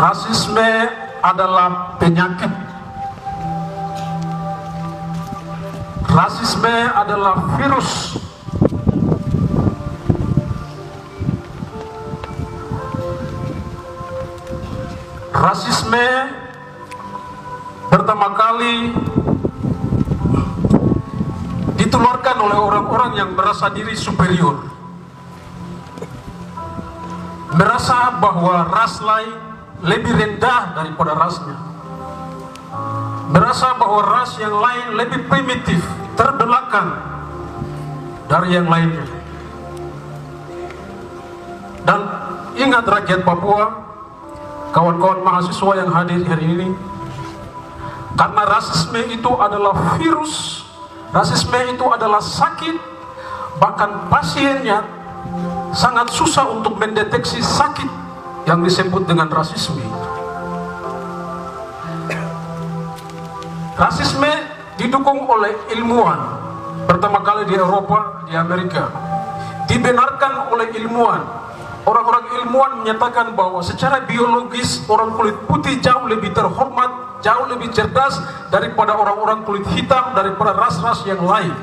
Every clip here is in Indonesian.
Rasisme adalah penyakit. Rasisme adalah virus. Rasisme pertama kali ditularkan oleh orang-orang yang merasa diri superior, merasa bahwa ras lain lebih rendah daripada rasnya, merasa bahwa ras yang lain lebih primitif, terbelakang dari yang lainnya. Dan ingat rakyat Papua, kawan-kawan mahasiswa yang hadir hari ini, karena rasisme itu adalah virus, rasisme itu adalah sakit, bahkan pasiennya sangat susah untuk mendeteksi sakit yang disebut dengan rasisme. Rasisme didukung oleh ilmuwan, pertama kali di Eropa, di Amerika, dibenarkan oleh ilmuwan. Orang-orang ilmuwan menyatakan bahwa secara biologis orang kulit putih jauh lebih terhormat, jauh lebih cerdas daripada orang-orang kulit hitam, daripada ras-ras yang lain.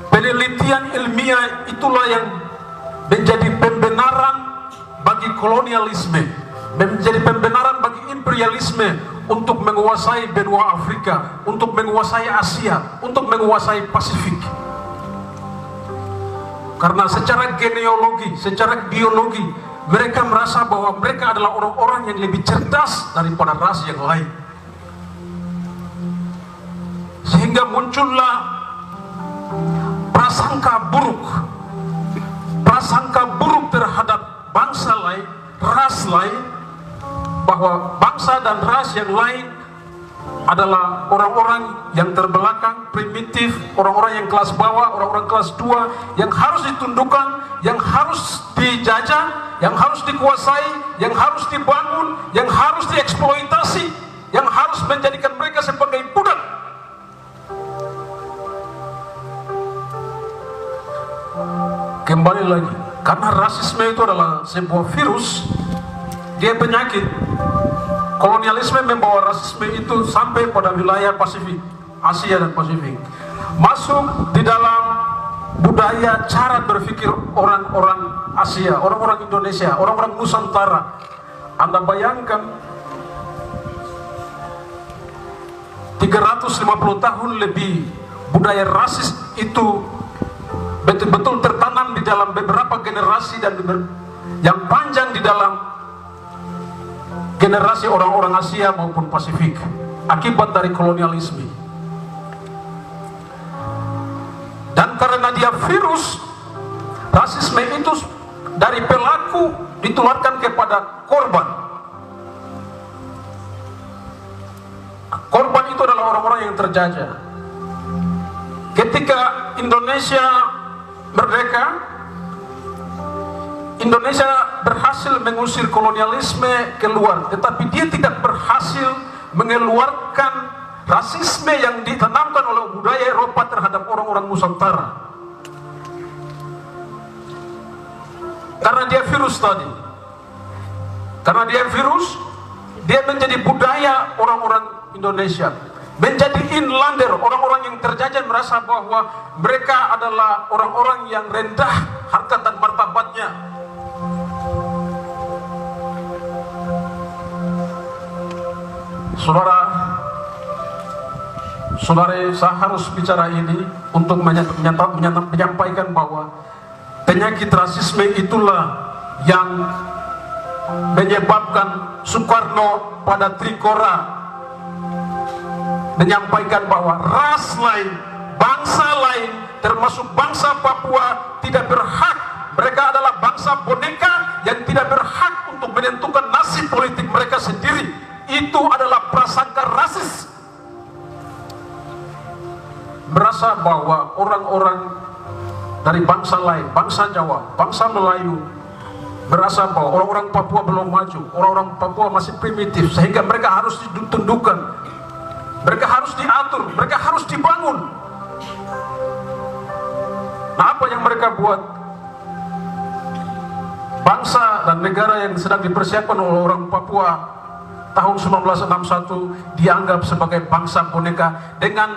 Penelitian ilmiah itulah yang menjadi pembenaran bagi kolonialisme, menjadi pembenaran bagi imperialisme untuk menguasai benua Afrika, untuk menguasai Asia, untuk menguasai Pasifik. Karena secara genealogi, secara biologi, mereka merasa bahwa mereka adalah orang-orang yang lebih cerdas daripada ras yang lain. Sehingga muncullah prasangka buruk terhadap bangsa lain, ras lain, bahwa bangsa dan ras yang lain adalah orang-orang yang terbelakang, primitif, orang-orang yang kelas bawah, orang-orang kelas 2, yang harus ditundukkan, yang harus dijajah, yang harus dikuasai, yang harus dibangun, yang harus dieksploitasi, yang harus menjadikan mereka sebagai budak. Kembali lagi, karena rasisme itu adalah sebuah virus, dia penyakit. Kolonialisme membawa rasisme itu sampai pada wilayah Pasifik, Asia dan Pasifik, masuk di dalam budaya cara berpikir orang-orang Asia, orang-orang Indonesia, orang-orang Nusantara. Anda bayangkan 350 tahun lebih budaya rasis itu betul-betul tertanam di dalam beberapa generasi dan yang panjang di dalam generasi orang-orang Asia maupun Pasifik akibat dari kolonialisme. Dan karena dia virus, rasisme itu dari pelaku ditularkan kepada korban. Korban itu adalah orang-orang yang terjajah. Ketika Indonesia merdeka, Indonesia berhasil mengusir kolonialisme keluar, tetapi dia tidak berhasil mengeluarkan rasisme yang ditanamkan oleh budaya Eropa terhadap orang-orang Nusantara. Karena dia virus tadi, karena dia virus, dia menjadi budaya orang-orang Indonesia, menjadi inlander, orang-orang yang terjajah merasa bahwa mereka adalah orang-orang yang rendah harkat dan martabatnya. Saudara, saya harus bicara ini untuk menyampaikan bahwa penyakit rasisme itulah yang menyebabkan Soekarno pada Trikora menyampaikan bahwa ras lain, bangsa lain, termasuk bangsa Papua tidak berhak, mereka adalah bangsa boneka yang tidak berhak untuk menentukan nasib politik mereka sendiri. Itu adalah prasangka rasis. Merasa bahwa orang-orang dari bangsa lain, bangsa Jawa, bangsa Melayu, merasa bahwa orang-orang Papua belum maju, orang-orang Papua masih primitif, sehingga mereka harus ditundukkan, mereka harus diatur, mereka harus dibangun. Nah, apa yang mereka buat? bangsa dan negara yang sedang dipersiapkan oleh orang Papua tahun 1961 dianggap sebagai bangsa boneka dengan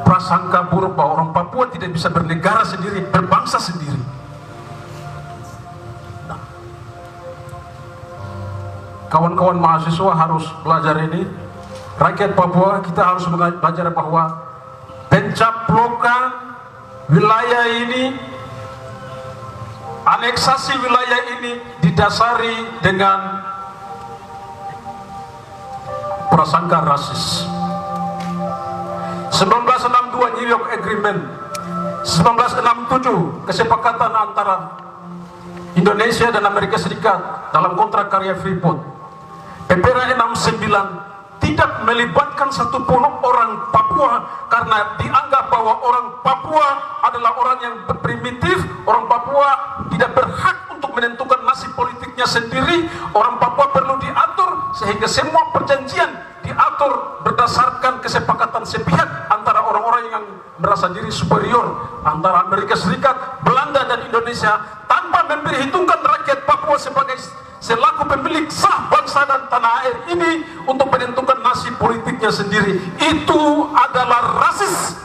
prasangka buruk bahwa orang Papua tidak bisa bernegara sendiri, berbangsa sendiri. Nah, kawan-kawan mahasiswa harus belajar ini. Rakyat Papua kita harus belajar bahwa pencaplokan wilayah ini, aneksasi wilayah ini didasari dengan prasangka rasis. 1962 New York Agreement, 1967 kesepakatan antara Indonesia dan Amerika Serikat dalam kontrak karya Freeport, PPRA 69 tidak melibatkan satupun orang Papua karena dianggap bahwa orang Papua adalah orang yang primitif, orang Papua tidak berhak untuk menentukan nasib politiknya sendiri, orang Papua perlu diatur sehingga semua perjanjian diatur berdasarkan kesepakatan sepihak antara orang-orang yang merasa diri superior antara Amerika Serikat, Belanda dan Indonesia tanpa memperhitungkan rakyat Papua sebagai selaku pemilik sah bangsa dan tanah air ini untuk menentukan nasib politiknya sendiri. Itu adalah rasis